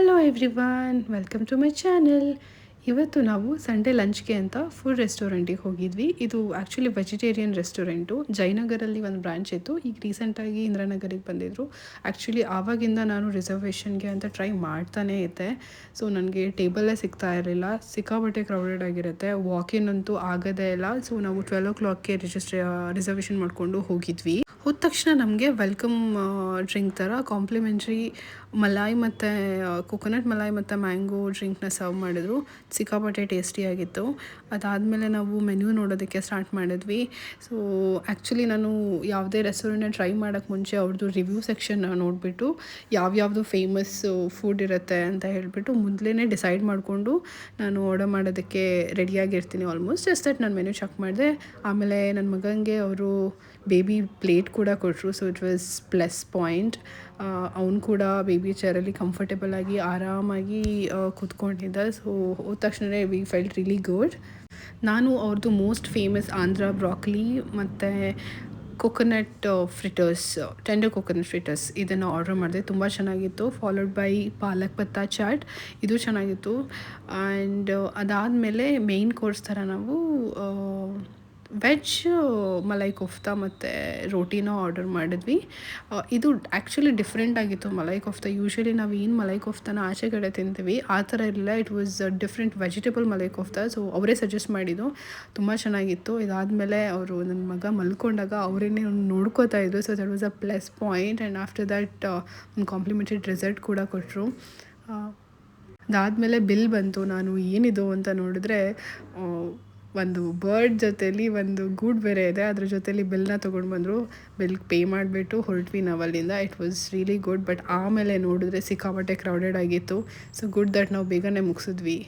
Hello everyone, welcome to my channel. ಇವತ್ತು ನಾವು Sunday ಲಂಚ್ಗೆ ಅಂತ ಫುಡ್ ರೆಸ್ಟೋರೆಂಟಿಗೆ ಹೋಗಿದ್ವಿ. ಇದು ಆ್ಯಕ್ಚುಲಿ ವೆಜಿಟೇರಿಯನ್ ರೆಸ್ಟೋರೆಂಟು. ಜಯನಗರಲ್ಲಿ ಒಂದು ಬ್ರಾಂಚ್ ಇತ್ತು. ಈಗ ರೀಸೆಂಟಾಗಿ ಇಂದ್ರಾನಗರಿಗೆ ಬಂದಿದ್ದರು. ಆ್ಯಕ್ಚುಲಿ ಆವಾಗಿಂದ ನಾನು ರಿಸರ್ವೇಷನ್ಗೆ ಅಂತ ಟ್ರೈ ಮಾಡ್ತಾನೇ ಇದ್ದೆ. ಸೊ ನನಗೆ ಟೇಬಲ್ಲೇ ಸಿಗ್ತಾ ಇರಲಿಲ್ಲ. ಸಿಕ್ಕಾಪಟ್ಟೆ ಕ್ರೌಡೆಡ್ ಆಗಿರುತ್ತೆ. ವಾಕಿನ್ ಅಂತೂ ಆಗೋದೇ ಇಲ್ಲ. ಸೊ ನಾವು 12 o'clockಗೆ ರಿಸರ್ವೇಷನ್ ಮಾಡಿಕೊಂಡು ಹೋಗಿದ್ವಿ. ಹೋದ ತಕ್ಷಣ ನಮಗೆ ವೆಲ್ಕಮ್ ಡ್ರಿಂಕ್ ಥರ ಕಾಂಪ್ಲಿಮೆಂಟ್ರಿ ಮಲಾಯ್ ಮತ್ತು ಕೊಕೊನಟ್ ಮಲಾಯ್ ಮತ್ತು ಮ್ಯಾಂಗೋ ಡ್ರಿಂಕ್ನ ಸರ್ವ್ ಮಾಡಿದ್ರು. ಸಿಕ್ಕಾಪಟ್ಟೆ ಟೇಸ್ಟಿಯಾಗಿತ್ತು. ಅದಾದಮೇಲೆ ನಾವು ಮೆನ್ಯೂ ನೋಡೋದಕ್ಕೆ ಸ್ಟಾರ್ಟ್ ಮಾಡಿದ್ವಿ. ಸೊ ಆ್ಯಕ್ಚುಲಿ ನಾನು ಯಾವುದೇ ರೆಸ್ಟೋರೆಂಟ್ನ ಟ್ರೈ ಮಾಡೋಕ್ಕೆ ಮುಂಚೆ ಅವ್ರದ್ದು ರಿವ್ಯೂ ಸೆಕ್ಷನ್ ನೋಡಿಬಿಟ್ಟು ಯಾವ್ಯಾವುದು ಫೇಮಸ್ಸು ಫುಡ್ ಇರುತ್ತೆ ಅಂತ ಹೇಳಿಬಿಟ್ಟು ಮೊದಲೇ ಡಿಸೈಡ್ ಮಾಡಿಕೊಂಡು ನಾನು ಆರ್ಡರ್ ಮಾಡೋದಕ್ಕೆ ರೆಡಿಯಾಗಿರ್ತೀನಿ. ಆಲ್ಮೋಸ್ಟ್ ಜಸ್ಟ್ ದಟ್ ನಾನು ಮೆನ್ಯೂ ಚೆಕ್ ಮಾಡಿದೆ. ಆಮೇಲೆ ನನ್ನ ಮಗನಿಗೆ ಅವರು ಬೇಬಿ ಪ್ಲೇಟ್ ಕೂಡ ಕೊಟ್ಟರು. So it was plus point. ಅವನು ಕೂಡ ಬೇಬಿ ಚೇರಲ್ಲಿ ಕಂಫರ್ಟೇಬಲ್ ಆಗಿ ಆರಾಮಾಗಿ ಕೂತ್ಕೊಂಡಿದ್ದ. ಸೊ ಹೋದ ತಕ್ಷಣ ವಿ ಫೆಲ್ಟ್ ರಿಯಲಿ ಗುಡ್. ನಾನು ಅವ್ರದ್ದು ಮೋಸ್ಟ್ ಫೇಮಸ್ ಆಂಧ್ರ ಬ್ರಾಕ್ಲಿ ಮತ್ತು ಕೊಕೊನಟ್ ಫ್ರಿಟರ್ಸ್, ಟೆಂಡರ್ ಕೊಕೊನಟ್ ಫ್ರಿಟರ್ಸ್ ಇದನ್ನು ಆರ್ಡರ್ ಮಾಡಿದೆ. ತುಂಬ ಚೆನ್ನಾಗಿತ್ತು. ಫಾಲೋಡ್ ಬೈ ಪಾಲಕ್ ಪತ್ತಾ ಚಾಟ್, ಇದು ಚೆನ್ನಾಗಿತ್ತು. ಆ್ಯಂಡ್ ಅದಾದಮೇಲೆ ಮೇಯ್ನ್ ಕೋರ್ಸ್ ಥರ ನಾವು ವೆಜ್ ಮಲೈ ಕೋಫ್ತಾ ಮತ್ತು ರೋಟಿನ ಆರ್ಡರ್ ಮಾಡಿದ್ವಿ. ಇದು ಆ್ಯಕ್ಚುಲಿ ಡಿಫ್ರೆಂಟ್ ಆಗಿತ್ತು ಮಲೈ ಕೋಫ್ತಾ. ಯೂಶ್ವಲಿ ನಾವು ಏನು ಮಲೈ ಕೋಫ್ತಾನ ಆಚೆ ಕಡೆ ತಿಂತೀವಿ ಆ ಥರ ಇರಲಿಲ್ಲ. It was different vegetable malai kofta. So ಅವರೇ ಸಜೆಸ್ಟ್ ಮಾಡಿದ್ದು, ತುಂಬ ಚೆನ್ನಾಗಿತ್ತು. ಇದಾದಮೇಲೆ ಅವರು ನನ್ನ ಮಗ ಮಲ್ಕೊಂಡಾಗ ಅವರೇನೇ ನೋಡ್ಕೋತಾ ಇದ್ರು. So that was a plus point. And after that ಒಂದು ಕಾಂಪ್ಲಿಮೆಂಟರಿ ಡೆಸರ್ಟ್ ಕೂಡ ಕೊಟ್ಟರು. ಅದಾದಮೇಲೆ ಬಿಲ್ ಬಂತು. ನಾನು ಏನಿದು ಅಂತ ನೋಡಿದ್ರೆ ಒಂದು ಬರ್ಡ್ ಜೊತೇಲಿ ಒಂದು ಗೂಡ್ ಬೇರೆ ಇದೆ. ಅದ್ರ ಜೊತೇಲಿ ಬಿಲ್ನ ತೊಗೊಂಡು ಬಂದರು. ಬಿಲ್ ಪೇ ಮಾಡಿಬಿಟ್ಟು ಹೊರಟ್ವಿ ನಾವು ಅಲ್ಲಿಂದ. It was really good. But ಆಮೇಲೆ ನೋಡಿದ್ರೆ ಸಿಕ್ಕಾಪಟ್ಟೆ ಕ್ರೌಡೆಡ್ ಆಗಿತ್ತು. ಸೊ ಗುಡ್ ದಟ್ ನಾವು ಬೇಗನೆ ಮುಗಿಸಿದ್ವಿ.